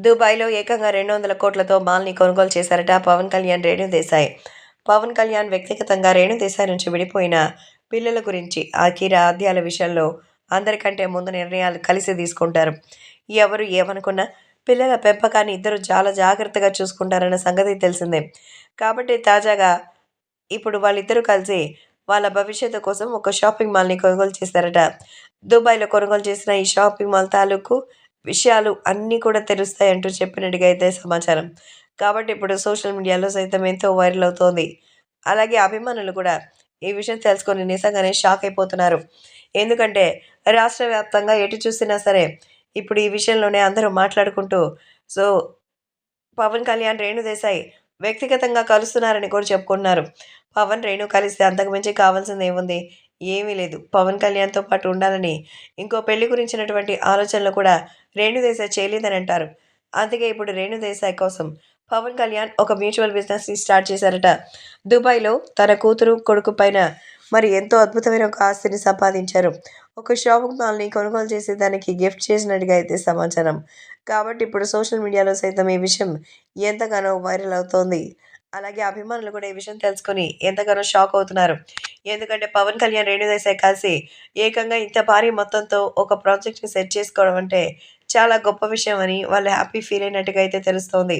దుబాయ్‌లో ఏకంగా 200 కోట్లతో మాల్‌ని కొనుగోలు చేశారట పవన్ కళ్యాణ్, రేణు దేశాయ్. పవన్ కళ్యాణ్ వ్యక్తిగతంగా రేణు దేశాయ్ నుంచి విడిపోయిన పిల్లల గురించి ఆద్యాల విషయంలో అందరికంటే ముందు నిర్ణయాలు కలిసి తీసుకుంటారు. ఎవరు ఏమనుకున్నా పిల్లల పెంపకాన్ని ఇద్దరు చాలా జాగ్రత్తగా చూసుకుంటారన్న సంగతి తెలిసిందే. కాబట్టి తాజాగా ఇప్పుడు వాళ్ళిద్దరూ కలిసి వాళ్ళ భవిష్యత్తు కోసం ఒక షాపింగ్ మాల్‌ని కొనుగోలు చేశారట. దుబాయ్‌లో కొనుగోలు చేసిన ఈ షాపింగ్ మాల్ తాలూకు విషయాలు అన్నీ కూడా తెలుస్తాయంటూ చెప్పినట్టుగా అయితే సమాచారం. కాబట్టి ఇప్పుడు సోషల్ మీడియాలో సైతం ఎంతో వైరల్ అవుతోంది. అలాగే అభిమానులు కూడా ఈ విషయం తెలుసుకొని నిజంగానే షాక్ అయిపోతున్నారు. ఎందుకంటే రాష్ట్ర వ్యాప్తంగా ఎటు చూసినా సరే ఇప్పుడు ఈ విషయంలోనే అందరూ మాట్లాడుకుంటూ సో పవన్ కళ్యాణ్, రేణు దేశాయ్ వ్యక్తిగతంగా కలుస్తున్నారని కూడా చెప్పుకుంటున్నారు. పవన్, రేణు కలిస్తే అంతకు మించి కావాల్సిందేముంది? ఏమీ లేదు. పవన్ కళ్యాణ్‌తో పాటు ఉండాలని ఇంకో పెళ్లి గురించినటువంటి ఆలోచనలు కూడా రేణు దేశాయ్ చేయలేదని అంటారు. అందుకే ఇప్పుడు రేణు దేశాయ్ కోసం పవన్ కళ్యాణ్ ఒక మ్యూచువల్ బిజినెస్‌ని స్టార్ట్ చేశారట. దుబాయ్‌లో తన కూతురు, కొడుకు పైన మరి ఎంతో అద్భుతమైన ఒక ఆస్తిని సంపాదించారు. ఒక షాపింగ్ మాల్‌ని కొనుగోలు చేసి దానికి గిఫ్ట్ చేసినట్టుగా అయితే సమాచారం. కాబట్టి ఇప్పుడు సోషల్ మీడియాలో సైతం ఈ విషయం ఎంతగానో వైరల్ అవుతోంది. అలాగే అభిమానులు కూడా ఈ విషయం తెలుసుకొని ఎంతగానో షాక్ అవుతున్నారు. ఎందుకంటే పవన్ కళ్యాణ్, రేణు దేశాయ్ కలిసి ఏకంగా ఇంత భారీ మొత్తంతో ఒక ప్రాజెక్ట్‌ని సెట్ చేసుకోవడం అంటే చాలా గొప్ప విషయం అని వాళ్ళు హ్యాపీ ఫీల్ అయినట్టుగా అయితే తెలుస్తోంది.